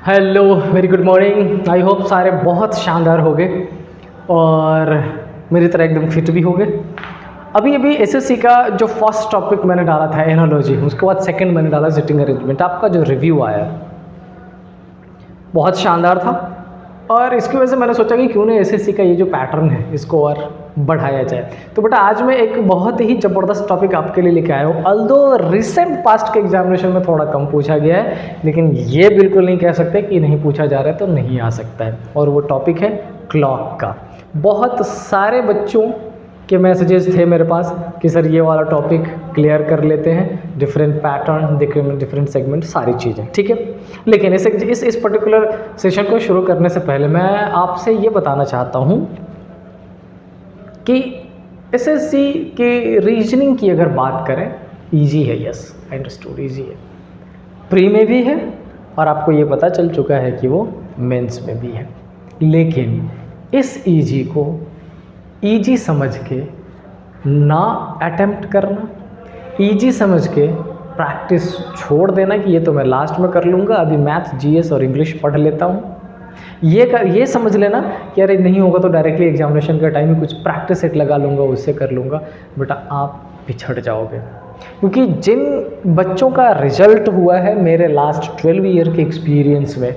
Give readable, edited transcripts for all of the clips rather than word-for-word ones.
Hello, very good morning. I hope सारे बहुत शानदार हो गए और मेरी तरह एकदम फिट भी हो गए। अभी अभी एसएससी का जो फर्स्ट टॉपिक मैंने डाला था एनालॉजी, उसके बाद सेकंड मैंने डाला सिटिंग अरेंजमेंट। आपका जो रिव्यू आया बहुत शानदार था और इसकी वजह से मैंने सोचा कि क्यों नहीं एसएससी का ये जो पैटर्न है इसको और बढ़ाया जाए। तो बेटा आज मैं एक बहुत ही ज़बरदस्त टॉपिक आपके लिए लेके आया हूँ। अल्दो रिसेंट पास्ट के एग्जामिनेशन में थोड़ा कम पूछा गया है, लेकिन ये बिल्कुल नहीं कह सकते कि नहीं पूछा जा रहा है तो नहीं आ सकता है। और वो टॉपिक है क्लॉक का। बहुत सारे बच्चों के मैसेजेस थे मेरे पास कि सर ये वाला टॉपिक क्लियर कर लेते हैं, डिफरेंट पैटर्न, डिफरेंट सेगमेंट, सारी चीज़ें ठीक है। लेकिन इस पर्टिकुलर सेशन को शुरू करने से पहले मैं आपसे ये बताना चाहता हूँ कि एसएससी के रीजनिंग की अगर बात करें, इजी है। यस, आई अंडरस्टूड, इजी है, प्री में भी है और आपको ये पता चल चुका है कि वो मेंस में भी है। लेकिन इस इजी को इजी समझ के ना अटेम्प्ट करना, इजी समझ के प्रैक्टिस छोड़ देना कि ये तो मैं लास्ट में कर लूँगा, अभी मैथ्स, जीएस और इंग्लिश पढ़ लेता हूँ, ये समझ लेना कि अरे नहीं होगा तो डायरेक्टली एग्जामिनेशन का टाइम में कुछ प्रैक्टिस सेट लगा लूँगा, उससे कर लूँगा। बेटा आप पिछड़ जाओगे, क्योंकि जिन बच्चों का रिजल्ट हुआ है मेरे लास्ट 12 ईयर के एक्सपीरियंस में,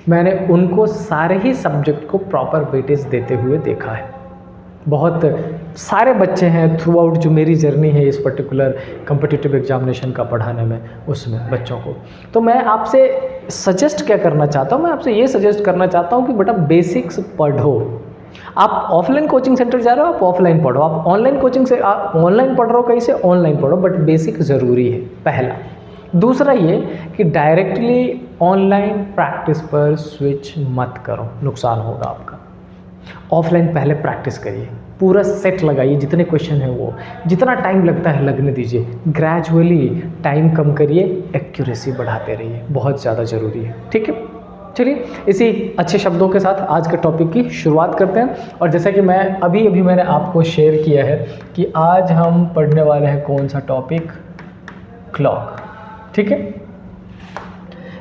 मैंने उनको सारे ही सब्जेक्ट को प्रॉपर वेटेज देते हुए देखा है। बहुत सारे बच्चे हैं थ्रू आउट जो मेरी जर्नी है इस पर्टिकुलर कम्पिटिटिव एग्जामिनेशन का पढ़ाने में, उसमें बच्चों को। तो मैं आपसे सजेस्ट क्या करना चाहता हूँ, मैं आपसे ये सजेस्ट करना चाहता हूँ कि बेटा बेसिक्स पढ़ो। आप ऑफलाइन कोचिंग सेंटर जा रहे हो, आप ऑफलाइन पढ़ो। आप ऑनलाइन कोचिंग से आप ऑनलाइन पढ़ रहे हो, कहीं से ऑनलाइन पढ़ो, बट बेसिक ज़रूरी है पहला। दूसरा ये कि डायरेक्टली ऑनलाइन प्रैक्टिस पर स्विच मत करो, नुकसान होगा आपका। ऑफलाइन पहले प्रैक्टिस करिए, पूरा सेट लगाइए, जितने क्वेश्चन है वो, जितना टाइम लगता है लगने दीजिए, ग्रेजुअली टाइम कम करिए, एक्यूरेसी बढ़ाते रहिए, बहुत ज़्यादा ज़रूरी है। ठीक है, चलिए इसी अच्छे शब्दों के साथ आज के टॉपिक की शुरुआत करते हैं। और जैसा कि मैं अभी मैंने आपको शेयर किया है कि आज हम पढ़ने वाले हैं कौन सा टॉपिक, क्लॉक। ठीक है,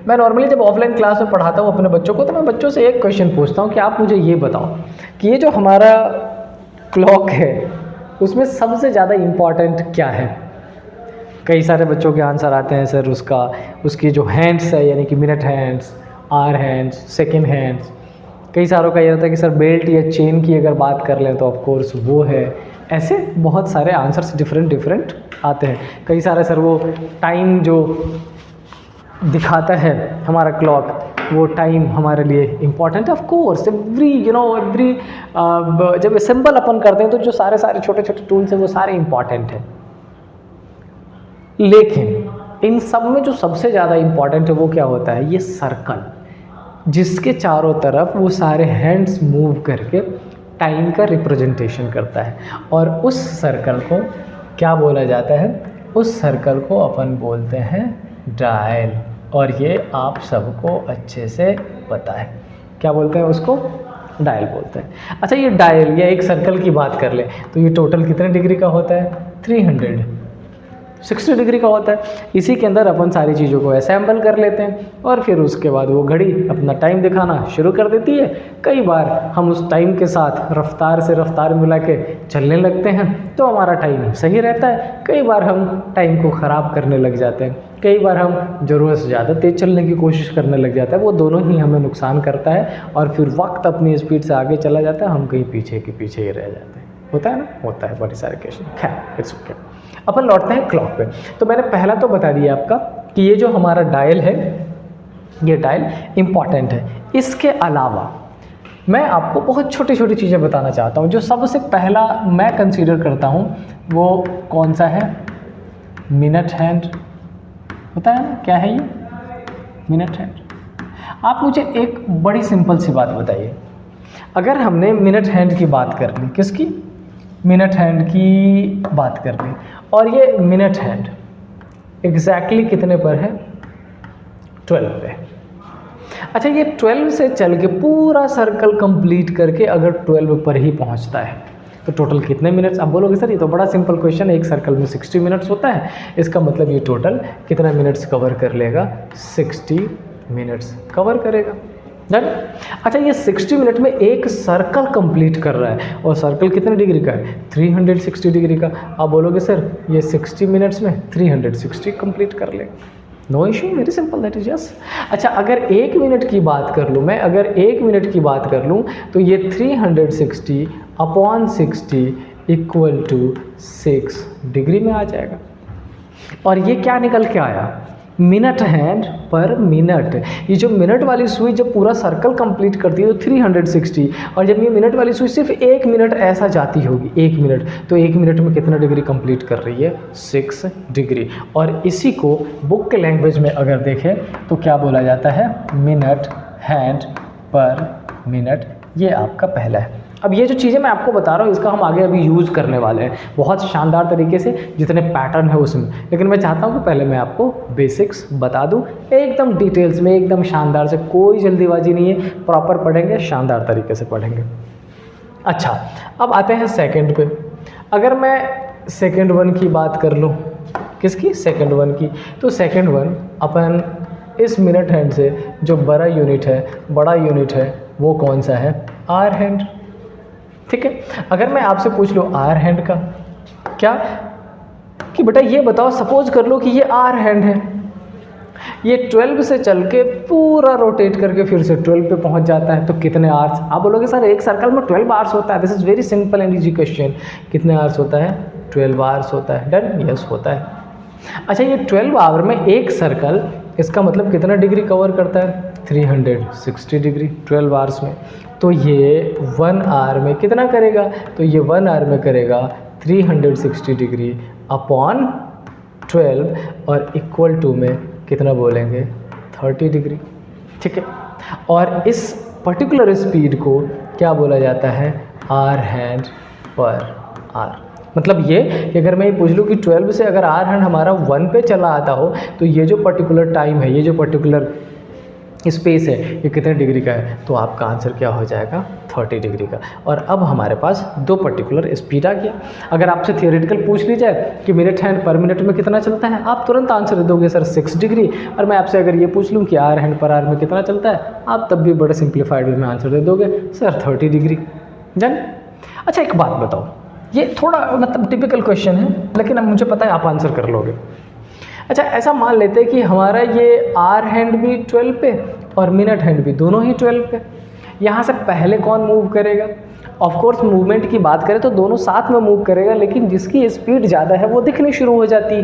मैं नॉर्मली जब ऑफलाइन क्लास में पढ़ाता हूँ अपने बच्चों को, तो मैं बच्चों से एक क्वेश्चन पूछता हूँ कि आप मुझे ये बताओ कि ये जो हमारा क्लॉक है उसमें सबसे ज़्यादा इम्पॉर्टेंट क्या है। कई सारे बच्चों के आंसर आते हैं सर उसकी जो हैंड्स है, यानी कि minute hands, hour hands, second hands. कई सारों का ये रहता है कि सर बेल्ट या चेन की अगर बात कर लें तो ऑफ कोर्स वो है। ऐसे बहुत सारे आंसर्स डिफरेंट आते हैं। कई सारे सर वो टाइम जो दिखाता है हमारा क्लॉक, वो टाइम हमारे लिए इम्पॉर्टेंट है। ऑफ कोर्स एवरी जब असेंबल अपन करते हैं तो जो सारे छोटे छोटे टूल्स हैं वो सारे इम्पॉर्टेंट हैं। लेकिन इन सब में जो सबसे ज़्यादा इम्पॉर्टेंट है वो क्या होता है, ये सर्कल, जिसके चारों तरफ वो सारे हैंड्स मूव करके टाइम का रिप्रेजेंटेशन करता है। और उस सर्कल को क्या बोला जाता है, उस सर्कल को अपन बोलते हैं डायल। और ये आप सबको अच्छे से पता है, क्या बोलते हैं उसको, डायल बोलते हैं। अच्छा, ये डायल या एक सर्कल की बात कर ले तो ये टोटल कितने डिग्री का होता है, 360 डिग्री का होता है। इसी के अंदर अपन सारी चीज़ों को असेंबल कर लेते हैं और फिर उसके बाद वो घड़ी अपना टाइम दिखाना शुरू कर देती है। कई बार हम उस टाइम के साथ रफ्तार से रफ्तार मिला के चलने लगते हैं तो हमारा टाइम सही रहता है। कई बार हम टाइम को ख़राब करने लग जाते हैं, कई बार हम ज़रूरत से ज़्यादा तेज़ चलने की कोशिश करने लग जाता है। वो दोनों ही हमें नुकसान करता है और फिर वक्त अपनी स्पीड से आगे चला जाता है, हम कहीं पीछे के पीछे ही रह जाते हैं। होता है ना, होता है बड़े सारे केस। खैर इट्स ओके, अपन लौटते हैं क्लॉक पे। तो मैंने पहला तो बता दिया आपका कि ये जो हमारा डायल है, ये डायल इम्पॉर्टेंट है। इसके अलावा मैं आपको बहुत छोटी छोटी चीज़ें बताना चाहता हूँ। जो सबसे पहला मैं कंसीडर करता हूँ वो कौन सा है, मिनट हैंड होता है ना। क्या है ये मिनट हैंड? आप मुझे एक बड़ी सिंपल सी बात बताइए, अगर हमने मिनट हैंड की बात कर ली, किसकी, मिनट हैंड की बात कर ली, और ये मिनट हैंड एग्जैक्टली कितने पर है, 12 पे। अच्छा, ये 12 से चल के पूरा सर्कल कंप्लीट करके अगर 12 पर ही पहुंचता है तो टोटल कितने मिनट्स। आप बोलोगे सर ये तो बड़ा सिंपल क्वेश्चन है, एक सर्कल में 60 मिनट्स होता है, इसका मतलब ये टोटल कितना मिनट्स कवर कर लेगा, 60 मिनट्स कवर करेगा। डन। अच्छा, ये 60 मिनट में एक सर्कल कंप्लीट कर रहा है, और सर्कल कितने डिग्री का है? 360 डिग्री का। आप बोलोगे सर ये 60 मिनट्स में 360 कंप्लीट कर ले, no issue, very simple, that is yes. अच्छा, अगर 1 मिनट की बात कर लूँ मैं, अगर 1 मिनट की बात कर लूँ तो ये 360 अपॉन 60 इक्वल टू 6 डिग्री में आ जाएगा। और ये क्या निकल के आया? मिनट हैंड पर मिनट। ये जो मिनट वाली सुई जब पूरा सर्कल कंप्लीट करती है तो 360, और जब ये मिनट वाली सुई सिर्फ 1 मिनट ऐसा जाती होगी, 1 मिनट, तो 1 मिनट में कितना डिग्री कंप्लीट कर रही है? 6 डिग्री। और इसी को बुक के लैंग्वेज में अगर देखें तो क्या बोला जाता है? मिनट हैंड पर मिनट। ये आपका पहला है। अब ये जो चीज़ें मैं आपको बता रहा हूँ इसका हम आगे अभी यूज़ करने वाले हैं बहुत शानदार तरीके से, जितने पैटर्न है उसमें। लेकिन मैं चाहता हूँ कि पहले मैं आपको बेसिक्स बता दूँ एकदम डिटेल्स में, एकदम शानदार से, कोई जल्दीबाजी नहीं है, प्रॉपर पढ़ेंगे, शानदार तरीके से पढ़ेंगे। अच्छा, अब आते हैं सेकंड पे। अगर मैं सेकंड वन की बात कर लूँ, किसकी? सेकंड वन की। तो सेकंड वन अपन इस मिनट हैंड से जो बड़ा यूनिट है वो कौन सा है? Hour hand. ठीक है। अगर मैं आपसे पूछ लूँ आर हैंड का क्या, कि बेटा ये बताओ, सपोज कर लो कि ये आर हैंड है, ये 12 से चल के पूरा रोटेट करके फिर से 12 पे पहुंच जाता है, तो कितने आवर्स? आप बोलोगे सर एक सर्कल में 12 आवर्स होता है। This is very simple and easy question. कितने आवर्स होता है? 12 आवर्स होता है। डन? यस, होता है। अच्छा, ये 12 आवर में एक सर्कल, इसका मतलब कितना डिग्री कवर करता है? 360 डिग्री 12 आवर्स में। तो ये 1 आवर में कितना करेगा? तो ये 1 आवर में करेगा 360 डिग्री अपॉन 12, और इक्वल टू में कितना बोलेंगे? 30 डिग्री। ठीक है। और इस पर्टिकुलर स्पीड को क्या बोला जाता है? आर हैंड पर आर। मतलब ये कि अगर मैं ये पूछ लूँ कि 12 से अगर आर हैंड हमारा 1 पे चला आता हो, तो ये जो पर्टिकुलर टाइम है, ये जो पर्टिकुलर स्पेस है, ये कितने डिग्री का है? तो आपका आंसर क्या हो जाएगा? 30 डिग्री का। और अब हमारे पास दो पर्टिकुलर स्पीड आ गया। अगर आपसे थियोरेटिकल पूछ ली जाए कि मिनट हैंड पर मिनट में कितना चलता है, आप तुरंत आंसर दे दोगे सर 6 डिग्री। और मैं आपसे अगर ये पूछ लूँ कि आर हैंड पर आर में कितना चलता है, आप तब भी बड़े सिंप्लीफाइड वे में आंसर दे दोगे सर 30 डिग्री। डन? अच्छा, एक बात बताओ, ये थोड़ा मतलब टिपिकल क्वेश्चन है, लेकिन अब मुझे पता है आप आंसर कर लोगे। अच्छा, ऐसा मान लेते हैं कि हमारा ये आर हैंड भी 12 पे और मिनट हैंड भी दोनों ही 12 पे। यहाँ से पहले कौन मूव करेगा? ऑफ कोर्स मूवमेंट की बात करें तो दोनों साथ में मूव करेगा, लेकिन जिसकी स्पीड ज़्यादा है वो दिखनी शुरू हो जाती है।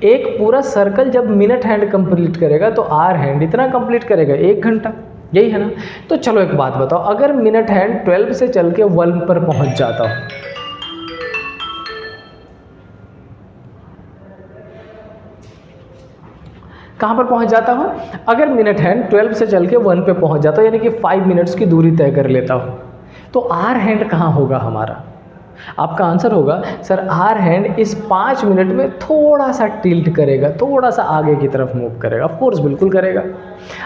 एक पूरा सर्कल जब मिनट हैंड कंप्लीट करेगा तो आर हैंड इतना कंप्लीट करेगा 1 घंटा, यही है ना? तो चलो एक बात बताओ, अगर मिनट हैंड 12 से चल के 1 पर पहुँच जाता हो, कहाँ पर पहुँच जाता हो? अगर मिनट हैंड 12 से चल के 1 पे पहुँच जाता हो, यानी कि 5 मिनट्स की दूरी तय कर लेता हो, तो आर हैंड कहाँ होगा हमारा? आपका आंसर होगा सर आर हैंड इस 5 मिनट में थोड़ा सा टिल्ट करेगा, थोड़ा सा आगे की तरफ मूव करेगा। ऑफ कोर्स बिल्कुल करेगा।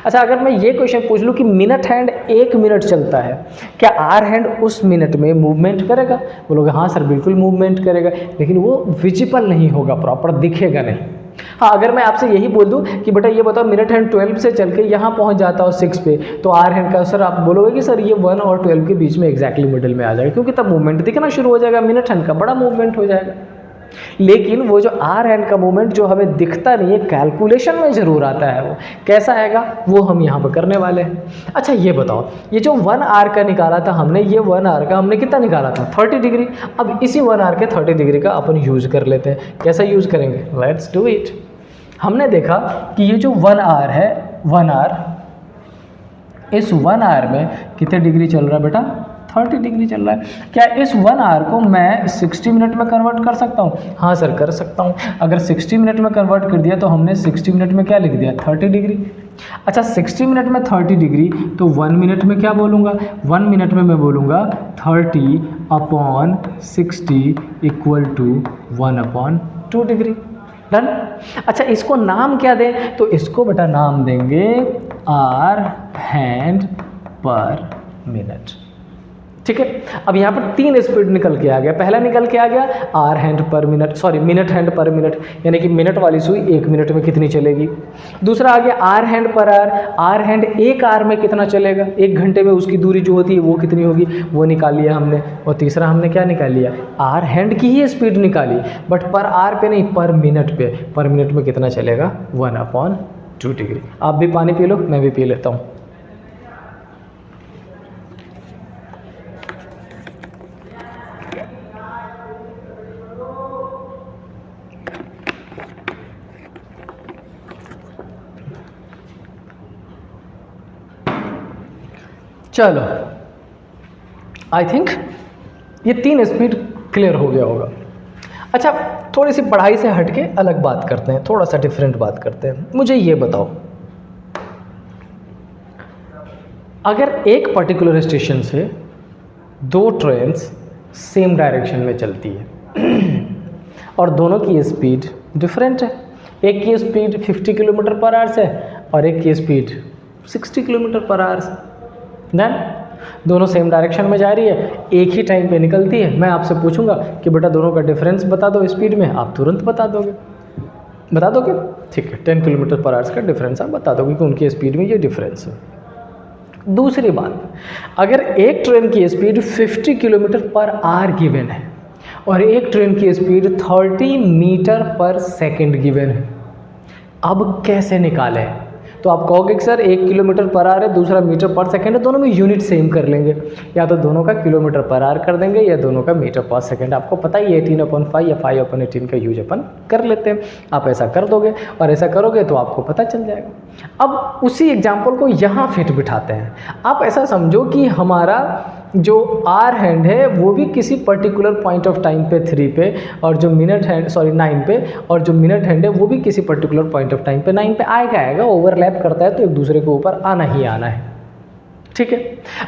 अच्छा, अगर मैं ये क्वेश्चन पूछ लूँ कि मिनट हैंड 1 मिनट चलता है, क्या आर हैंड उस मिनट में मूवमेंट करेगा? बोलोगे हाँ सर बिल्कुल मूवमेंट करेगा, लेकिन वो विजिबल नहीं होगा, प्रॉपर दिखेगा नहीं। हाँ, अगर मैं आपसे यही बोल दूं कि बेटा ये बताओ मिनट हैंड 12 से चल के यहाँ पहुँच जाता हो 6 पे, तो आर हैंड का सर आप बोलोगे कि सर ये 1 और 12 के बीच में एग्जैक्टली मिडिल में आ जाएगा, क्योंकि तब मूवमेंट दिखना शुरू हो जाएगा, मिनट हैंड का बड़ा मूवमेंट हो जाएगा। लेकिन वो जो आर हैंड का मूवमेंट जो हमें दिखता नहीं है, कैलकुलेशन में ज़रूर आता है, वो कैसा आएगा वो हम यहाँ पर करने वाले हैं। अच्छा, ये बताओ, ये जो 1 आवर का निकाला था हमने, ये 1 आवर का हमने कितना निकाला था? 30 डिग्री। अब इसी 1 आवर के 30 डिग्री का अपन यूज़ कर लेते हैं। कैसा यूज़ करेंगे? Let's do it. हमने देखा कि ये जो 1 आवर है, 1 आवर, इस 1 आवर में कितने डिग्री चल रहा है बेटा? 30 डिग्री चल रहा है। क्या इस 1 आवर को मैं 60 मिनट में कन्वर्ट कर सकता हूँ? हाँ सर कर सकता हूँ। अगर 60 मिनट में कन्वर्ट कर दिया तो हमने 60 मिनट में क्या लिख दिया? 30 डिग्री। अच्छा, 60 मिनट में 30 डिग्री, तो 1 मिनट में क्या बोलूँगा? 1 मिनट में मैं बोलूँगा 30 upon 60 equal to 1/2 degree. Done? अच्छा, इसको नाम क्या दें? तो इसको बेटा नाम देंगे आर हैंड पर मिनट। ठीक है। अब यहाँ पर 3 स्पीड निकल के आ गया। पहला निकल के आ गया आर हैंड पर मिनट, सॉरी मिनट हैंड पर मिनट, यानी कि मिनट वाली सुई 1 मिनट में कितनी चलेगी। दूसरा आ गया आर हैंड पर आर, आर हैंड 1 आर में कितना चलेगा, 1 घंटे में उसकी दूरी जो होती है वो कितनी होगी, वो निकाल लिया हमने। और तीसरा हमने क्या निकाल लिया, आर हैंड की ही स्पीड निकाली, बट पर आर पे नहीं, पर मिनट पे। पर मिनट में कितना चलेगा, 1/2 डिग्री। आप भी पानी पी लो, मैं भी पी लेता हूँ। चलो, आई थिंक ये 3 स्पीड क्लियर हो गया होगा। अच्छा, थोड़ी सी पढ़ाई से हटके अलग बात करते हैं, थोड़ा सा डिफरेंट बात करते हैं। मुझे ये बताओ, अगर एक पर्टिकुलर स्टेशन से 2 ट्रेन्स सेम डायरेक्शन में चलती है और दोनों की स्पीड डिफरेंट है, एक की स्पीड 50 किलोमीटर पर आवर है और एक की स्पीड 60 किलोमीटर पर आवर है, देन दोनों सेम डायरेक्शन में जा रही है, एक ही टाइम पे निकलती है। मैं आपसे पूछूंगा कि बेटा दोनों का डिफरेंस बता दो स्पीड में, आप तुरंत बता दोगे, बता दोगे? ठीक है, 10 किलोमीटर पर आवर का डिफरेंस आप बता दोगे कि उनकी स्पीड में ये डिफरेंस है। दूसरी बात, अगर एक ट्रेन की speed 50 kilometre per hour given है और एक ट्रेन की स्पीड 30 मीटर पर सेकेंड गिवन है, अब कैसे निकालें? तो आप कहोगे कि सर 1 किलोमीटर पर आवर है, दूसरा मीटर पर सेकंड है, दोनों में यूनिट सेम कर लेंगे, या तो दोनों का किलोमीटर पर आवर कर देंगे या दोनों का मीटर पर सेकंड। आपको पता ही 18/5 या 5/18 का यूज अपन कर लेते हैं। आप ऐसा कर दोगे और ऐसा करोगे तो आपको पता चल जाएगा। अब उसी एग्जाम्पल को यहाँ फिट बिठाते हैं। आप ऐसा समझो कि हमारा जो आर हैंड है वो भी किसी पर्टिकुलर पॉइंट ऑफ टाइम पे 3 पे, और जो मिनट हैंड, सॉरी 9 पे, और जो मिनट हैंड है वो भी किसी पर्टिकुलर पॉइंट ऑफ टाइम पे 9 पे आएगा, ओवरलैप करता है तो एक दूसरे के ऊपर आना ही आना है, ठीक है।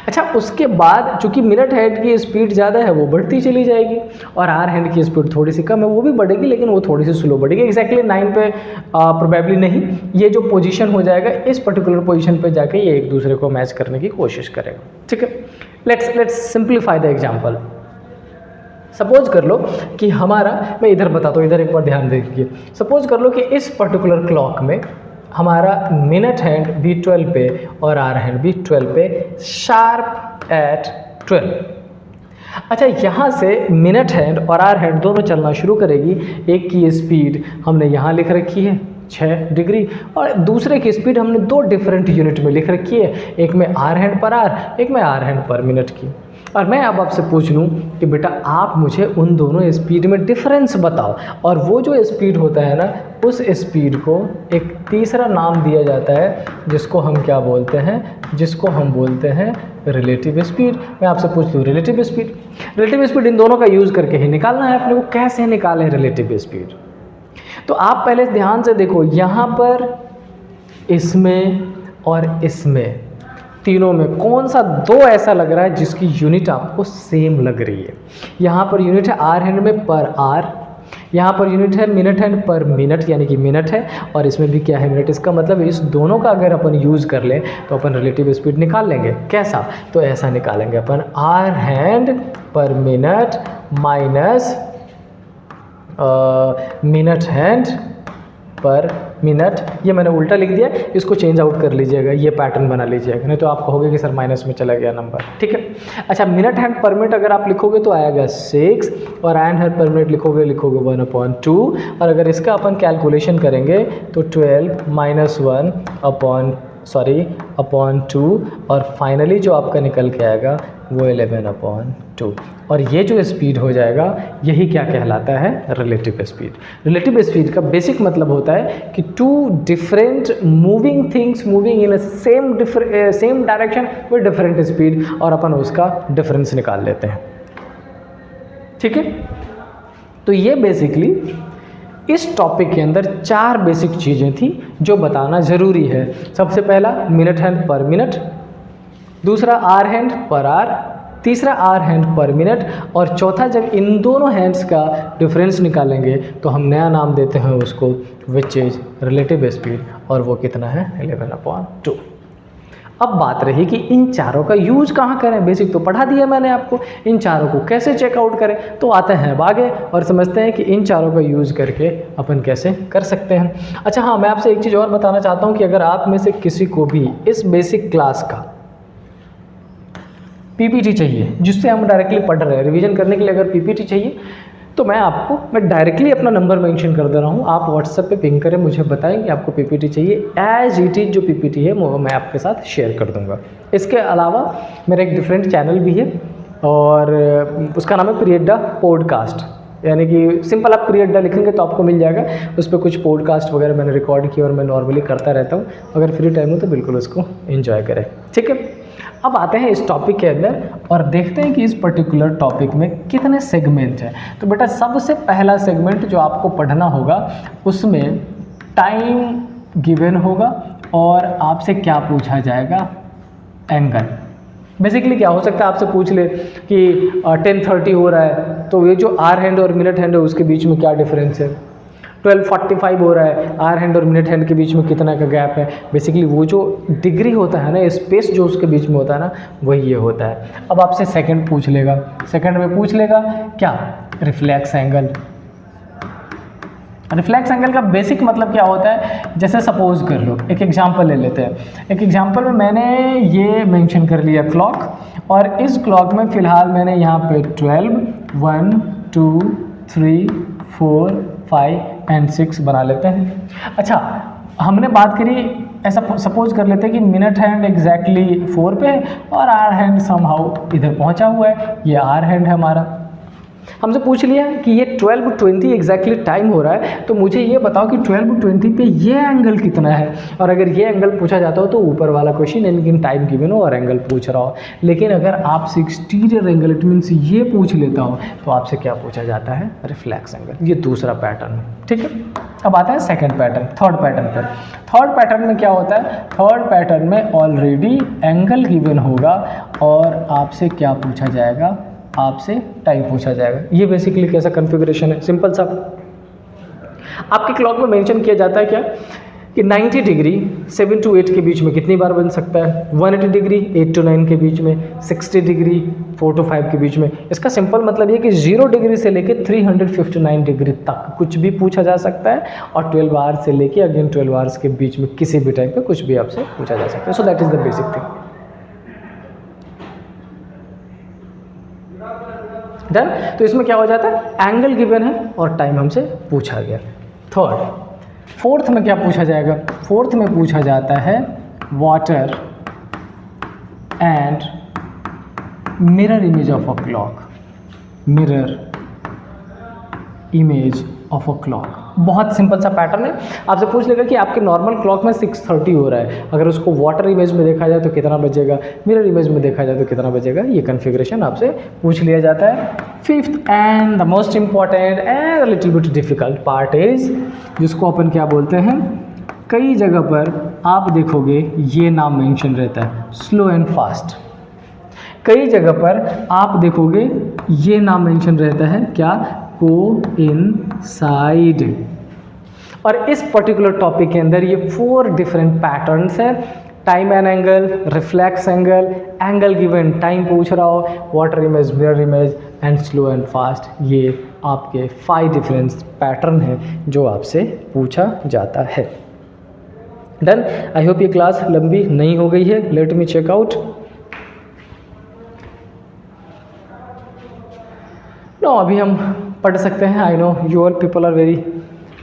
अच्छा, उसके बाद चूंकि मिनट हैंड की स्पीड ज़्यादा है वो बढ़ती चली जाएगी और आर हैंड की स्पीड थोड़ी सी कम है, वो भी बढ़ेगी लेकिन वो थोड़ी सी स्लो बढ़ेगी। एग्जैक्टली 9 पे प्रोबेबली नहीं, ये जो पोजीशन हो जाएगा इस पर्टिकुलर पोजीशन पे जाके ये एक दूसरे को मैच करने की कोशिश करेगा, ठीक है। Let's simplify the example. Suppose कर लो कि हमारा, मैं इधर बताता हूँ, इधर एक बार ध्यान दीजिए। सपोज कर लो कि इस पर्टिकुलर क्लॉक में हमारा मिनट हैंड भी 12 पे और आर हैंड भी 12 पे, शार्प एट 12। अच्छा, यहाँ से मिनट हैंड और आर हैंड दोनों चलना शुरू करेगी। एक की स्पीड हमने यहाँ लिख रखी है 6 डिग्री और दूसरे की स्पीड हमने 2 डिफरेंट यूनिट में लिख रखी है, एक में आर हैंड पर आर, एक में आर हैंड पर मिनट की। और मैं अब आपसे पूछ लूँ कि बेटा आप मुझे उन दोनों स्पीड में डिफरेंस बताओ, और वो जो स्पीड होता है ना, उस स्पीड को एक तीसरा नाम दिया जाता है जिसको हम क्या बोलते हैं, जिसको हम बोलते हैं रिलेटिव स्पीड। मैं आपसे पूछ लूँ relative speed, relative speed in दोनों का यूज़ करके ही निकालना है अपने को। कैसे निकालें रिलेटिव स्पीड? तो आप पहले ध्यान से देखो, यहाँ पर इसमें और इसमें तीनों में कौन सा 2 ऐसा लग रहा है जिसकी यूनिट आपको सेम लग रही है। यहाँ पर यूनिट है आर हैंड में पर आर, यहाँ पर यूनिट है मिनट हैंड पर मिनट, यानी कि मिनट है, और इसमें भी क्या है, मिनट। इसका मतलब इस दोनों का अगर अपन यूज़ कर लें तो अपन रिलेटिव स्पीड निकाल लेंगे। कैसा? तो ऐसा निकालेंगे अपन, आर हैंड पर मिनट माइनस मिनट हैंड पर मिनट। ये मैंने उल्टा लिख दिया, इसको चेंज आउट कर लीजिएगा, ये पैटर्न बना लीजिएगा, नहीं तो आप कहोगे कि सर माइनस में चला गया नंबर, ठीक है। अच्छा, मिनट हैंड पर मिनट अगर आप लिखोगे तो आएगा 6, और हैंड पर मिनट लिखोगे 1/2, और अगर इसका अपन कैलकुलेशन करेंगे तो 12 - 1/2, और फाइनली जो आपका निकल के आएगा वो 11/2। और ये जो स्पीड हो जाएगा यही क्या कहलाता है, रिलेटिव स्पीड। रिलेटिव स्पीड का बेसिक मतलब होता है कि 2 different moving things moving in same direction with different speed, और अपन उसका डिफरेंस निकाल लेते हैं, ठीक है। तो ये बेसिकली इस टॉपिक के अंदर 4 बेसिक चीज़ें थी जो बताना ज़रूरी है। सबसे पहला मिनट हैंड पर मिनट, दूसरा आर हैंड पर आर, तीसरा आर हैंड पर मिनट, और चौथा जब इन दोनों हैंड्स का डिफरेंस निकालेंगे तो हम नया नाम देते हैं उसको, विच इज रिलेटिव स्पीड, और वो कितना है 11/2। अब बात रही कि इन चारों का यूज कहाँ करें। बेसिक तो पढ़ा दिया मैंने आपको, इन चारों को कैसे चेकआउट करें। तो आते हैं अब आगे और समझते हैं कि इन चारों का यूज़ करके अपन कैसे कर सकते हैं। अच्छा हाँ, मैं आपसे एक चीज़ और बताना चाहता हूँ कि अगर आप में से किसी को भी इस बेसिक क्लास का पीपीटी चाहिए, जिससे हम डायरेक्टली पढ़ रहे हैं, रिवीजन करने के लिए अगर पीपीटी चाहिए, तो मैं डायरेक्टली अपना नंबर मेंशन कर दे रहा हूँ। आप व्हाट्सएप पे पिंग करें, मुझे बताएं कि आपको पीपीटी चाहिए। एज इट इज़ जो पीपीटी है वो मैं आपके साथ शेयर कर दूंगा। इसके अलावा मेरा एक डिफरेंट चैनल भी है और उसका नाम है प्रियड्डा पॉडकास्ट, यानी कि सिंपल आप प्रियड्डा लिखेंगे तो आपको मिल जाएगा। उस पर कुछ पॉडकास्ट वगैरह मैंने रिकॉर्ड किया और मैं नॉर्मली करता रहता हूँ। अगर फ्री टाइम हो तो बिल्कुल उसको एंजॉय करें, ठीक है। अब आते हैं इस टॉपिक के अंदर और देखते हैं कि इस पर्टिकुलर टॉपिक में कितने सेगमेंट हैं। तो बेटा सबसे पहला सेगमेंट जो आपको पढ़ना होगा उसमें टाइम गिवन होगा और आपसे क्या पूछा जाएगा, एंगल। बेसिकली क्या हो सकता है, आपसे पूछ ले कि 10:30 हो रहा है तो ये जो आर हैंड और मिनट हैंड है उसके बीच में क्या डिफरेंस है। 12:45 हो रहा है, आर हैंड और मिनट हैंड के बीच में कितना का गैप है। बेसिकली वो जो डिग्री होता है ना, स्पेस जो उसके बीच में होता है ना, वही ये होता है। अब आपसे सेकंड पूछ लेगा, सेकंड में पूछ लेगा क्या, रिफ्लेक्स एंगल। रिफ्लेक्स एंगल का बेसिक मतलब क्या होता है, जैसे सपोज कर लो एक एग्जांपल ले लेते हैं। एक एग्जांपल में मैंने ये मेंशन कर लिया क्लॉक, और इस क्लॉक में फ़िलहाल मैंने यहाँ पे 12, 1, 2, 3, 4, 5 एंड 6 बना लेते हैं। अच्छा, हमने बात करी, ऐसा सपोज कर लेते हैं कि मिनट हैंड एग्जैक्टली 4 पे है और आर हैंड समहाउ इधर पहुंचा हुआ है। ये आर हैंड है हमारा। हमसे पूछ लिया कि ये 12:20 एग्जैक्टली टाइम हो रहा है, तो मुझे ये बताओ कि 12:20 पे ये एंगल कितना है। और अगर ये एंगल पूछा जाता हो तो ऊपर वाला क्वेश्चन है, लेकिन टाइम गिवन हो और एंगल पूछ रहा हो। लेकिन अगर आपसे एक्सटीरियर एंगल, इट मीन्स ये पूछ लेता हो, तो आपसे क्या पूछा जाता है, रिफ्लेक्स एंगल। ये दूसरा पैटर्न है, ठीक है। अब आता है सेकंड पैटर्न, थर्ड पैटर्न पर। थर्ड पैटर्न में क्या होता है, थर्ड पैटर्न में ऑलरेडी एंगल गिवन होगा और आपसे क्या पूछा जाएगा, आपसे टाइम पूछा जाएगा। ये बेसिकली कैसा कॉन्फ़िगरेशन है, सिंपल सा। आपके क्लॉक में मेंशन किया जाता है क्या कि 90 डिग्री 7 to 8 के बीच में कितनी बार बन सकता है, 180 डिग्री 8 to 9 के बीच में, 60 डिग्री 4 to 5 के बीच में। इसका सिंपल मतलब ये कि 0 डिग्री से लेके 359 डिग्री तक कुछ भी पूछा जा सकता है, और 12 आवर्स से लेके अगेन 12 आवर्स के बीच में किसी भी टाइम पे कुछ भी आपसे पूछा जा सकता है। So that is the basic thing. Done. तो इसमें क्या हो जाता है, एंगल गिवन है और टाइम हमसे पूछा गया। थर्ड, फोर्थ में क्या पूछा जाएगा, फोर्थ में पूछा जाता है water and mirror image of a clock. Mirror image of a clock, बहुत सिंपल सा पैटर्न है। आपसे पूछ लेगा कि आपके नॉर्मल क्लॉक में 6:30 हो रहा है, अगर उसको वाटर इमेज में देखा जाए तो कितना बजेगा, मिरर इमेज में देखा जाए तो कितना बजेगा। ये कॉन्फ़िगरेशन आपसे पूछ लिया जाता है। Fifth and the most important and little bit difficult part is, जिसको अपन क्या बोलते हैं, कई जगह पर आप देखोगे ये नाम मेंशन रहता है, स्लो एंड फास्ट। कई जगह पर आप देखोगे ये नाम मेंशन रहता है, क्या, कोइंसाइड। और इस पर्टिकुलर टॉपिक के अंदर ये 4 डिफरेंट पैटर्न्स हैं, time and angle, reflex angle, angle given, time पूछ रहा हो, water image, mirror image and slow and fast. ये आपके 5 डिफरेंट पैटर्न हैं जो आपसे पूछा जाता है। डन। आई होप ये क्लास लंबी नहीं हो गई है। Let me check out. No, अभी हम पढ़ सकते हैं। I know you all people are very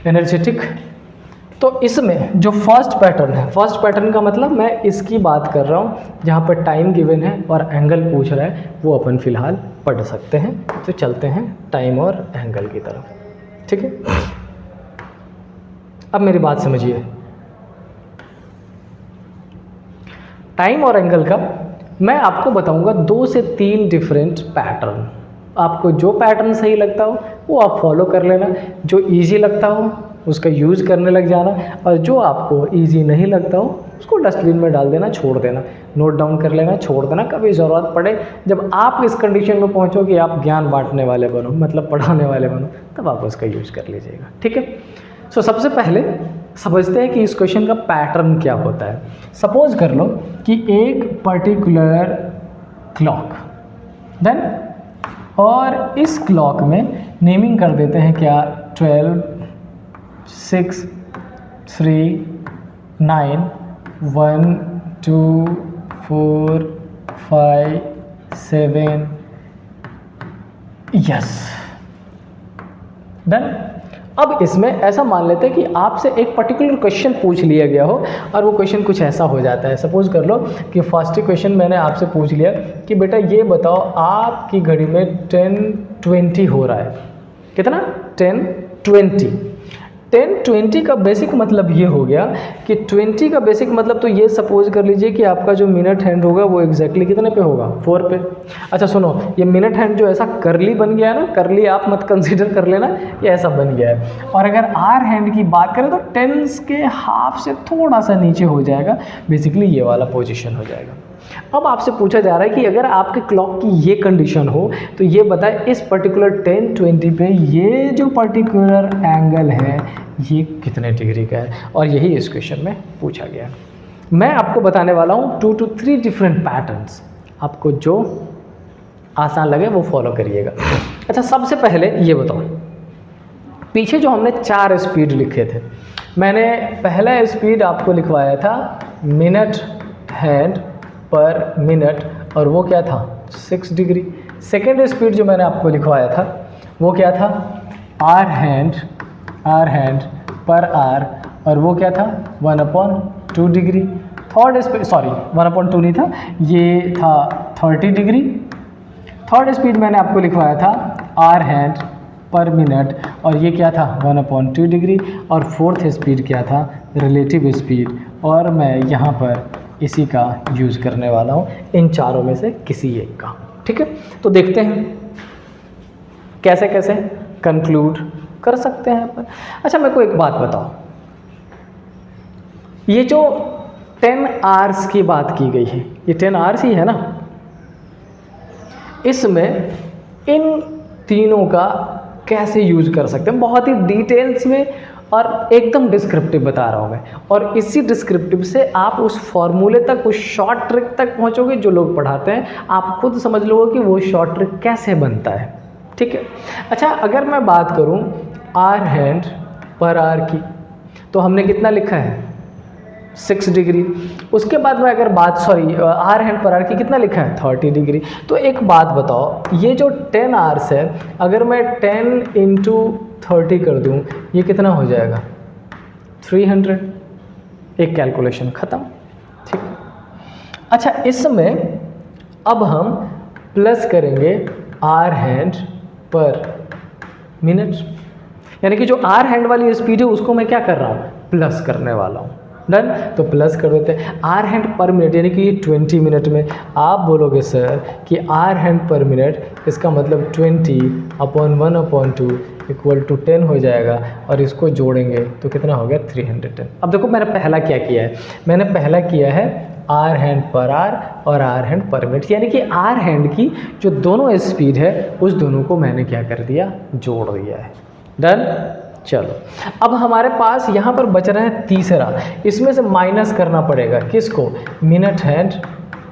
energetic. तो इसमें जो फर्स्ट पैटर्न है, फर्स्ट पैटर्न का मतलब मैं इसकी बात कर रहा हूँ जहाँ पर टाइम गिवन है और एंगल पूछ रहा है, वो अपन फिलहाल पढ़ सकते हैं। तो चलते हैं टाइम और एंगल की तरफ, ठीक है। अब मेरी बात समझिए, टाइम और एंगल का मैं आपको बताऊंगा 2 से 3 डिफरेंट पैटर्न। आपको जो पैटर्न सही लगता हो वो आप फॉलो कर लेना, जो इजी लगता हो उसका यूज़ करने लग जाना, और जो आपको इजी नहीं लगता हो उसको डस्टबिन में डाल देना, छोड़ देना, नोट डाउन कर लेना, छोड़ देना। कभी ज़रूरत पड़े, जब आप इस कंडीशन में पहुँचो कि आप ज्ञान बांटने वाले बनो, मतलब पढ़ाने वाले बनो, तब आप उसका यूज़ कर लीजिएगा, ठीक है। सो सबसे पहले समझते हैं कि इस क्वेश्चन का पैटर्न क्या होता है। सपोज कर लो कि एक पर्टिकुलर क्लॉक, देन और इस क्लॉक में नेमिंग कर देते हैं क्या, 12, 6, 3, 9, 1, 2, 4, 5, 7, यस, डन। अब इसमें ऐसा मान लेते हैं कि आपसे एक पर्टिकुलर क्वेश्चन पूछ लिया गया हो और वो क्वेश्चन कुछ ऐसा हो जाता है। सपोज कर लो कि फर्स्ट क्वेश्चन मैंने आपसे पूछ लिया कि बेटा ये बताओ आपकी घड़ी में 10:20 हो रहा है, कितना, 10:20। 10:20 का बेसिक मतलब ये हो गया कि 20 का बेसिक मतलब तो ये सपोज कर लीजिए कि आपका जो मिनट हैंड होगा वो एग्जैक्टली कितने पे होगा, 4 पे। अच्छा सुनो, ये मिनट हैंड जो ऐसा करली बन गया है ना, करली आप मत कंसीडर कर लेना, ये ऐसा बन गया है। और अगर आर हैंड की बात करें तो टेंस के हाफ से थोड़ा सा नीचे हो जाएगा, बेसिकली ये वाला पोजिशन हो जाएगा। अब आपसे पूछा जा रहा है कि अगर आपके क्लॉक की ये कंडीशन हो तो ये बताए इस पर्टिकुलर 10:20 पे ये जो पर्टिकुलर एंगल है ये कितने डिग्री का है, और यही इस क्वेश्चन में पूछा गया है। मैं आपको बताने वाला हूँ 2 to 3 डिफरेंट पैटर्न्स, आपको जो आसान लगे वो फॉलो करिएगा। अच्छा सबसे पहले ये बताओ, पीछे जो हमने 4 स्पीड लिखे थे, मैंने पहला स्पीड आपको लिखवाया था मिनट हैंड पर मिनट, और वो क्या था, 6 डिग्री। सेकेंड स्पीड जो मैंने आपको लिखवाया था वो क्या था, आर हैंड पर आर, और वो क्या था, 1/2 डिग्री। थर्ड स्पीड, सॉरी 1/2 नहीं था, ये था 30 डिग्री। थर्ड स्पीड मैंने आपको लिखवाया था आर हैंड पर मिनट, और ये क्या था, 1/2 डिग्री। और फोर्थ स्पीड क्या था, रिलेटिव स्पीड, और मैं यहाँ पर इसी का यूज़ करने वाला हूँ, इन चारों में से किसी एक का। ठीक है, तो देखते हैं कैसे कैसे कंक्लूड कर सकते हैं अपन। अच्छा मेरे को एक बात बताओ, ये जो 10 आवर्स की बात की गई है, ये 10 आवर्स ही है ना, इसमें इन तीनों का कैसे यूज कर सकते हैं, बहुत ही डिटेल्स में और एकदम डिस्क्रिप्टिव बता रहा हूँ मैं, और इसी डिस्क्रिप्टिव से आप उस फॉर्मूले तक, उस शॉर्ट ट्रिक तक पहुँचोगे जो लोग पढ़ाते हैं, आप खुद समझ लोगे कि वो शॉर्ट ट्रिक कैसे बनता है। ठीक है, अच्छा अगर मैं बात करूँ आर हैंड पर आर की, तो हमने कितना लिखा है, 6 डिग्री। उसके बाद में अगर बात, सॉरी आर हैंड पर आर की कितना लिखा है, 30 डिग्री। तो एक बात बताओ, ये जो 10 आवर्स है, अगर मैं 10 × 30 कर दूं, ये कितना हो जाएगा, 300। एक कैलकुलेशन ख़त्म। ठीक, अच्छा इसमें अब हम प्लस करेंगे आर हैंड पर मिनट, यानी कि जो आर हैंड वाली स्पीड है उसको मैं क्या कर रहा हूँ, प्लस करने वाला हूँ। डन, तो प्लस कर देते हैं आर हैंड पर मिनट, यानी कि 20 मिनट में। आप बोलोगे सर कि आर हैंड पर मिनट, इसका मतलब 20/1/2 = 10 हो जाएगा, और इसको जोड़ेंगे तो कितना हो गया, 310। अब देखो मैंने पहला क्या किया है, मैंने पहला किया है आर हैंड पर आर और आर हैंड पर मिनट, यानी कि आर हैंड की जो दोनों स्पीड है उस दोनों को मैंने क्या कर दिया, जोड़ दिया है। डन, चलो अब हमारे पास यहाँ पर बच रहा है तीसरा, इसमें से माइनस करना पड़ेगा किसको, मिनट हैंड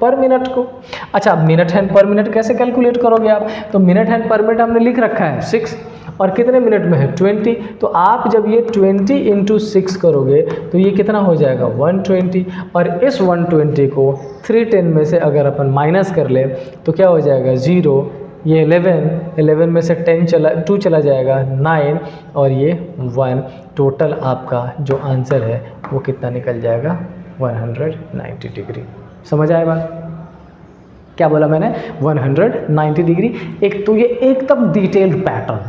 पर मिनट को। अच्छा मिनट हैंड पर मिनट कैसे कैलकुलेट करोगे आप, तो मिनट हैंड पर मिनट हमने लिख रखा है 6, और कितने मिनट में है, 20। तो आप जब ये 20 × 6 करोगे तो ये कितना हो जाएगा, 120। और इस 120 को 310 में से अगर अपन माइनस कर ले तो क्या हो जाएगा, 0। ये 11 में से 2 चला जाएगा, 9, और ये 1। टोटल आपका जो आंसर है वो कितना निकल जाएगा, 190 डिग्री। समझ आए बात, क्या बोला मैंने, 190 डिग्री। एक तो ये एकदम डिटेल्ड पैटर्न,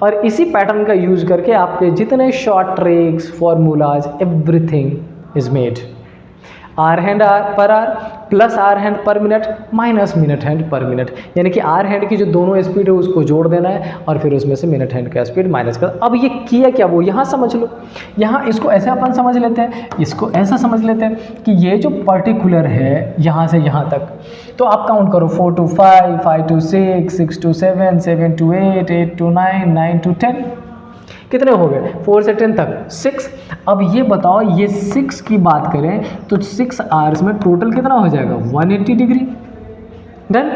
और इसी पैटर्न का यूज करके आपके जितने short tricks, formulas, everything is made. Hour hand पर आर प्लस आर हैंड पर मिनट माइनस मिनट हैंड पर मिनट, यानी कि आर हैंड की जो दोनों स्पीड है उसको जोड़ देना है, और फिर उसमें से मिनट हैंड का स्पीड माइनस कर। अब ये किया क्या, वो यहाँ समझ लो, यहाँ इसको ऐसे अपन समझ लेते हैं, इसको ऐसा समझ लेते हैं कि ये जो पर्टिकुलर है यहाँ से यहाँ तक, तो आप काउंट करो 4 to 5, 5 to 6, 6 to 7, 7 to 8, 8 to 9, 9 to 10। कितने हो गए 4 से 10 तक 6। अब ये बताओ, ये 6 की बात करें तो 6 आवर्स में टोटल कितना हो जाएगा 180 डिग्री। डन।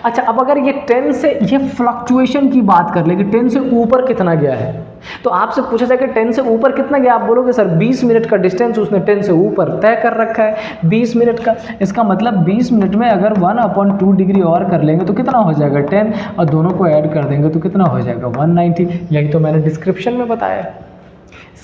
अच्छा, अब अगर ये 10 से, ये फ्लक्चुएशन की बात कर ले कि 10 से ऊपर कितना गया है, तो आपसे पूछा जाए कि 10 से ऊपर कितना गया, आप बोलोगे सर 20 मिनट का डिस्टेंस उसने 10 से ऊपर तय कर रखा है 20 मिनट का। इसका मतलब 20 मिनट में अगर 1/2 डिग्री और कर लेंगे तो कितना हो जाएगा 10, और दोनों को ऐड कर देंगे तो कितना हो जाएगा 190। यही तो मैंने डिस्क्रिप्शन में बताया।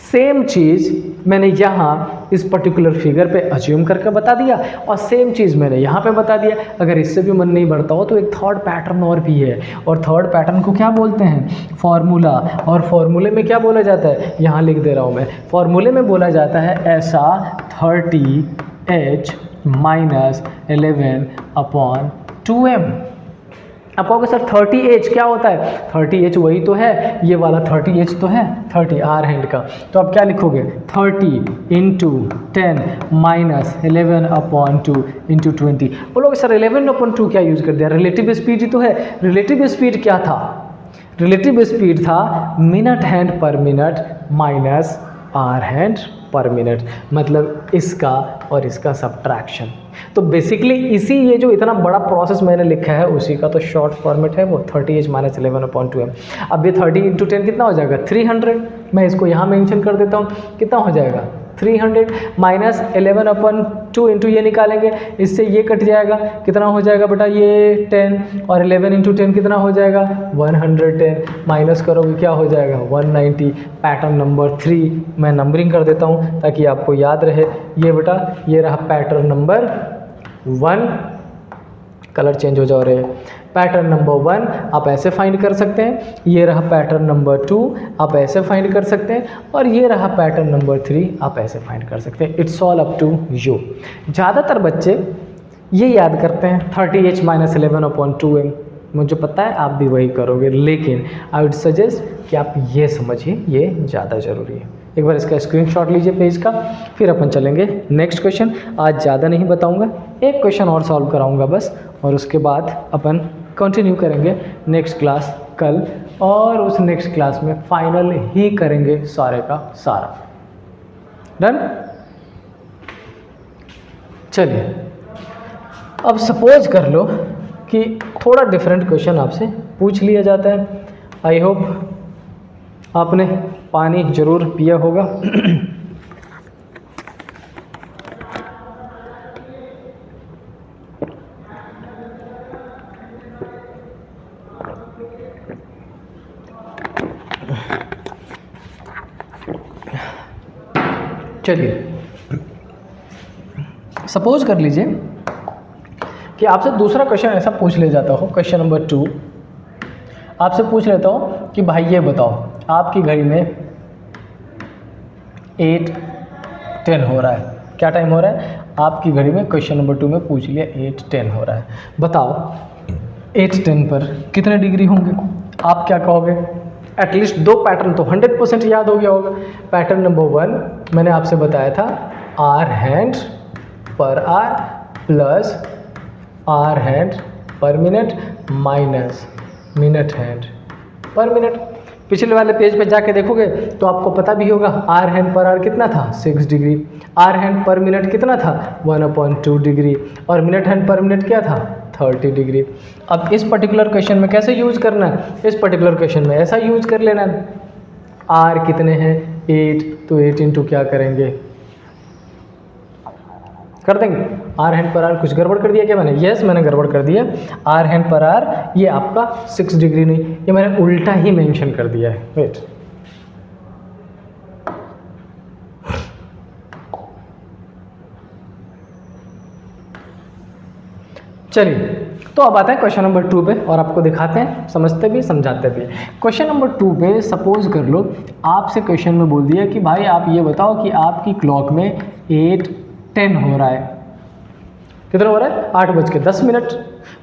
सेम चीज़ मैंने यहाँ इस पर्टिकुलर फिगर पे अज्यूम करके बता दिया, और सेम चीज़ मैंने यहाँ पे बता दिया। अगर इससे भी मन नहीं बढ़ता हो तो एक थर्ड पैटर्न और भी है, और थर्ड पैटर्न को क्या बोलते हैं, फॉर्मूला। और फॉर्मूले में क्या बोला जाता है, यहाँ लिख दे रहा हूँ मैं। फॉर्मूले में बोला जाता है ऐसा 30H - 11/2m। आप कहोगे सर 30H क्या होता है, 30H वही तो है, ये वाला 30H तो है 30 आर हैंड का। तो आप क्या लिखोगे 30 × 10 - 11/2 × 20। बोलोगे सर 11/2 क्या यूज़ कर दिया, रिलेटिव स्पीड ही तो है। रिलेटिव स्पीड क्या था, रिलेटिव स्पीड था मिनट हैंड पर मिनट माइनस आर हैंड पर मिनट, मतलब इसका और इसका सब्ट्रैक्शन। तो बेसिकली इसी, ये जो इतना बड़ा प्रोसेस मैंने लिखा है उसी का तो शॉर्ट फॉर्मेट है वो 30H - 11/2m। अब ये 30 × 10 कितना हो जाएगा 300। मैं इसको यहाँ मेंशन कर देता हूँ, कितना हो जाएगा 300 माइनस 11/2 इंटू ये निकालेंगे, इससे ये कट जाएगा, कितना हो जाएगा बेटा ये 10, और 11 × 10 कितना हो जाएगा 110, माइनस करोगे क्या हो जाएगा 190। पैटर्न नंबर 3 मैं नंबरिंग कर देता हूँ ताकि आपको याद रहे। ये बेटा ये रहा पैटर्न नंबर 1, कलर चेंज हो जा रहे हैं। पैटर्न नंबर 1 आप ऐसे फाइंड कर सकते हैं, ये रहा पैटर्न नंबर 2 आप ऐसे फाइंड कर सकते हैं, और ये रहा पैटर्न नंबर 3 आप ऐसे फाइंड कर सकते हैं। It's all up to you. ज़्यादातर बच्चे ये याद करते हैं 30H - 11/2m, मुझे पता है आप भी वही करोगे, लेकिन आई वुड सजेस्ट कि आप ये समझिए, ये ज़्यादा ज़रूरी है। एक बार इसका स्क्रीनशॉट लीजिए पेज का, फिर अपन चलेंगे नेक्स्ट क्वेश्चन। आज ज़्यादा नहीं बताऊंगा, एक क्वेश्चन और सॉल्व कराऊंगा बस, और उसके बाद अपन कंटिन्यू करेंगे नेक्स्ट क्लास कल, और उस नेक्स्ट क्लास में फाइनल ही करेंगे सारे का सारा। डन। चलिए, अब सपोज कर लो कि थोड़ा डिफरेंट क्वेश्चन आपसे पूछ लिया जाता है। आई होप आपने पानी ज़रूर पिया होगा। चलिए, सपोज कर लीजिए कि आपसे दूसरा क्वेश्चन ऐसा पूछ ले जाता हो, क्वेश्चन नंबर 2 आपसे पूछ लेता हूँ कि भाई ये बताओ आपकी घड़ी में 8:10 हो रहा है। क्या टाइम हो रहा है आपकी घड़ी में, क्वेश्चन नंबर 2 में पूछ लिया 8:10 हो रहा है। बताओ 8:10 पर कितने डिग्री होंगे, आप क्या कहोगे। एटलीस्ट 2 पैटर्न तो 100% याद हो गया होगा। पैटर्न नंबर 1 मैंने आपसे बताया था आर हैंड पर आर प्लस आर हैंड पर मिनट माइनस मिनट हैंड पर मिनट। पिछले वाले पेज पे जाके देखोगे तो आपको पता भी होगा आर हैंड पर आर कितना था 6 डिग्री, आर हैंड पर मिनट कितना था 1/2 डिग्री, और मिनट हैंड पर मिनट क्या था 30 डिग्री। अब इस पर्टिकुलर क्वेश्चन में कैसे यूज़ करना है, इस पर्टिकुलर क्वेश्चन में ऐसा यूज़ कर लेना है। आर कितने हैं 8, तो 8 इंटू क्या करेंगे कर देंगे। आर हैंड पर आर कुछ गड़बड़ कर दिया क्या मैंने, यस मैंने गड़बड़ कर दिया। आर हैंड पर आर ये आपका 6 डिग्री नहीं, ये मैंने उल्टा ही मेंशन कर दिया है। वेट, चलिए तो अब आता है क्वेश्चन नंबर 2 पे, और आपको दिखाते हैं, समझते भी समझाते भी। क्वेश्चन नंबर 2 पे सपोज कर लो आपसे क्वेश्चन में बोल दिया कि भाई आप ये बताओ कि आपकी क्लॉक में 8:10 हो रहा है। कितना हो रहा है 8:10।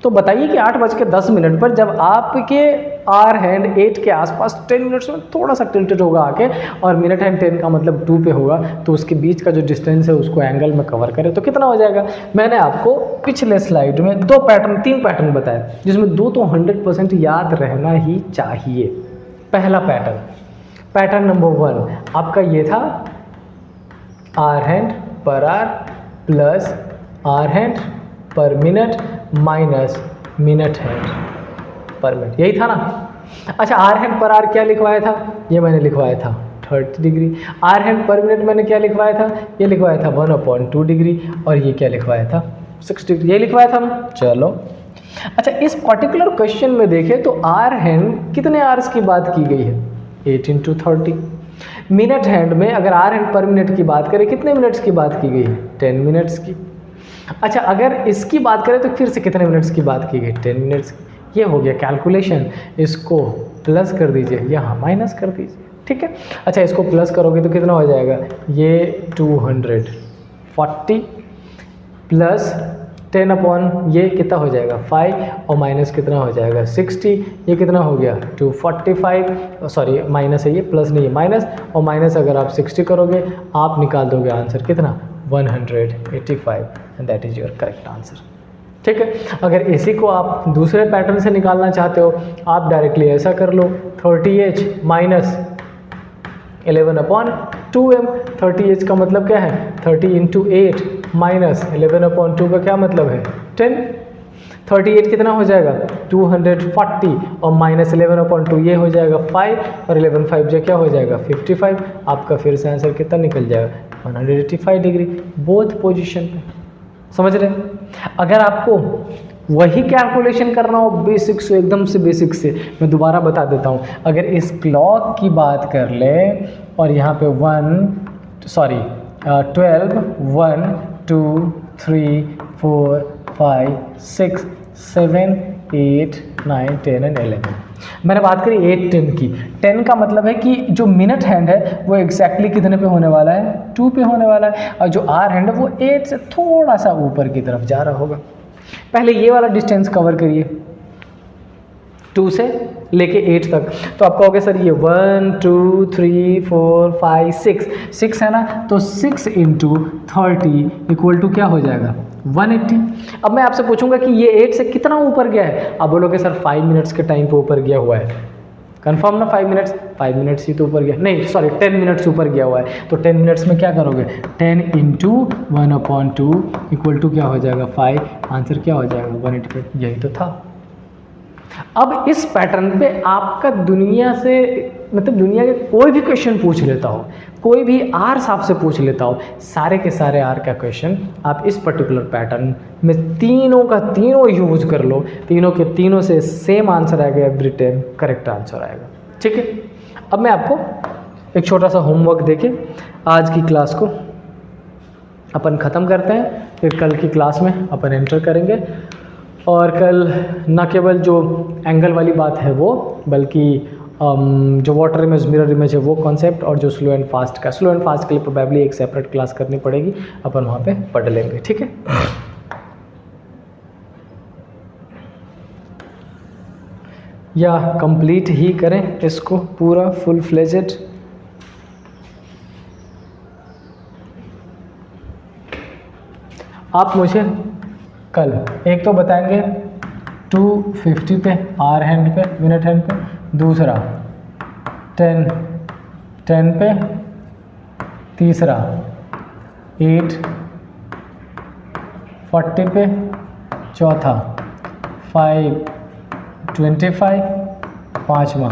तो बताइए कि 8:10 पर जब आपके आर हैंड 8 के आसपास 10 मिनट्स में थोड़ा सा टिल्टेड होगा आके, और मिनट हैंड 10 का मतलब 2 पे होगा, तो उसके बीच का जो डिस्टेंस है उसको एंगल में कवर करें तो कितना हो जाएगा। मैंने आपको पिछले स्लाइड में 3 पैटर्न बताए, जिसमें 2 तो 100% याद रहना ही चाहिए। पहला पैटर्न पैटर्न नंबर 1 आपका ये था आर हैंड पर आर प्लस आर हैंड पर मिनट माइनस मिनट हैंड पर मिनट, यही था ना। अच्छा, आर हैंड पर आर क्या लिखवाया था, ये मैंने लिखवाया था 30 डिग्री। आर हैंड पर मिनट मैंने क्या लिखवाया था, ये लिखवाया था 1/2 डिग्री। और ये क्या लिखवाया था 6 डिग्री, ये लिखवाया था ना। चलो अच्छा, इस पर्टिकुलर क्वेश्चन में देखें तो आर हैंड कितने आवर्स की बात की गई है, 8 × 30। मिनट हैंड में अगर आर हैंड पर मिनट की बात करें कितने मिनट्स की बात की गई है, 10 मिनट्स की। अच्छा, अगर इसकी बात करें तो फिर से कितने मिनट्स की बात की गई, 10 मिनट्स की। ये हो गया कैलकुलेशन, इसको प्लस कर दीजिए, यहाँ माइनस कर दीजिए, ठीक है। अच्छा, इसको प्लस करोगे तो कितना हो जाएगा, ये 240 प्लस 10 ये कितना हो जाएगा 5 और माइनस कितना हो जाएगा 60, ये कितना हो गया 245, सॉरी माइनस है ये, प्लस नहीं है माइनस, और माइनस अगर आप 60 करोगे आप निकाल दोगे आंसर कितना 185, and that is your correct answer, ठीक है। अगर इसी को आप दूसरे पैटर्न से निकालना चाहते हो आप डायरेक्टली ऐसा कर लो, 30h माइनस 11/2m। 30h का मतलब क्या है, 30 × 8 माइनस 11/2 का क्या मतलब है 10। 38 कितना हो जाएगा 240 और माइनस 11/2 ये हो जाएगा 5 और 11 5 जो क्या हो जाएगा 55। आपका फिर से आंसर कितना निकल जाएगा 185 डिग्री, बोथ पोजीशन पे। समझ रहे हैं। अगर आपको वही कैलकुलेशन करना हो बेसिक से, एकदम से बेसिक से, मैं दोबारा बता देता हूँ। अगर इस क्लॉक की बात कर लें और यहाँ पे 12 1 2 3 4 5 6 7 8 9 10 एंड 11। मैंने बात करी 8 10 की। 10 का मतलब है कि जो मिनट हैंड है वो एग्जैक्टली कितने पे होने वाला है 2 पे होने वाला है, और जो आर हैंड है वो 8 से थोड़ा सा ऊपर की तरफ जा रहा होगा। पहले ये वाला डिस्टेंस कवर करिए 2 से लेके 8 तक, तो आप कहोगे सर ये 1 2 3 4 5 6 है ना, तो 6 × 30 इक्वल टू क्या हो जाएगा 180। अब मैं आपसे पूछूंगा कि ये 8 से कितना ऊपर गया है, आप बोलोगे सर 5 मिनट्स के टाइम पे ऊपर गया हुआ है। कंफर्म ना 5 मिनट्स ही तो ऊपर गया, नहीं सॉरी 10 मिनट्स ऊपर गया हुआ है। तो 10 मिनट्स में क्या करोगे 10 × 1/2 इक्वल टू क्या हो जाएगा 5, आंसर क्या हो जाएगा 185, यही तो था। अब इस पैटर्न पे आपका दुनिया से मतलब दुनिया के कोई भी क्वेश्चन पूछ लेता हो, कोई भी आर साहब से पूछ लेता हो, सारे के सारे आर का क्वेश्चन आप इस पर्टिकुलर पैटर्न में तीनों का तीनों यूज कर लो, तीनों के तीनों से सेम आंसर आएगा, एवरी टाइम करेक्ट आंसर आएगा, ठीक है। अब मैं आपको एक छोटा सा होमवर्क देके आज की क्लास को अपन ख़त्म करते हैं, फिर कल की क्लास में अपन एंटर करेंगे। और कल न केवल जो एंगल वाली बात है वो, बल्कि जो वाटर इमेज मिरर इमेज है वो कॉन्सेप्ट, और जो स्लो एंड फास्ट का, स्लो एंड फास्ट के लिए प्रोबेबली एक सेपरेट क्लास करनी पड़ेगी, अपन वहाँ पे पढ़ लेंगे, ठीक है। या कंप्लीट ही करें इसको पूरा फुल फ्लेजेड। आप मुझे कल एक तो बताएंगे 250 पे आर हैंड पे मिनट हैंड पे, दूसरा 10 पे, तीसरा 840 पे, चौथा 525, पाँचवा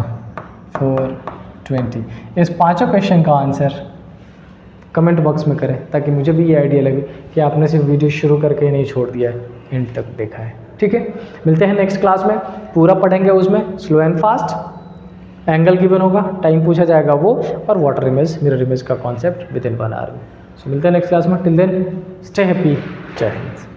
420। इस पांचों क्वेश्चन का आंसर कमेंट बॉक्स में करें ताकि मुझे भी ये आइडिया लगे कि आपने सिर्फ वीडियो शुरू करके नहीं छोड़ दिया है, एंड तक देखा है, ठीक है। मिलते हैं नेक्स्ट क्लास में, पूरा पढ़ेंगे उसमें slow and fast, angle given होगा, टाइम पूछा जाएगा वो, और वाटर इमेज मिरर इमेज का कॉन्सेप्ट विद इन 1 आवर में। सो मिलते हैं नेक्स्ट क्लास में, टिल देन स्टे हैप्पी, जय हिंद।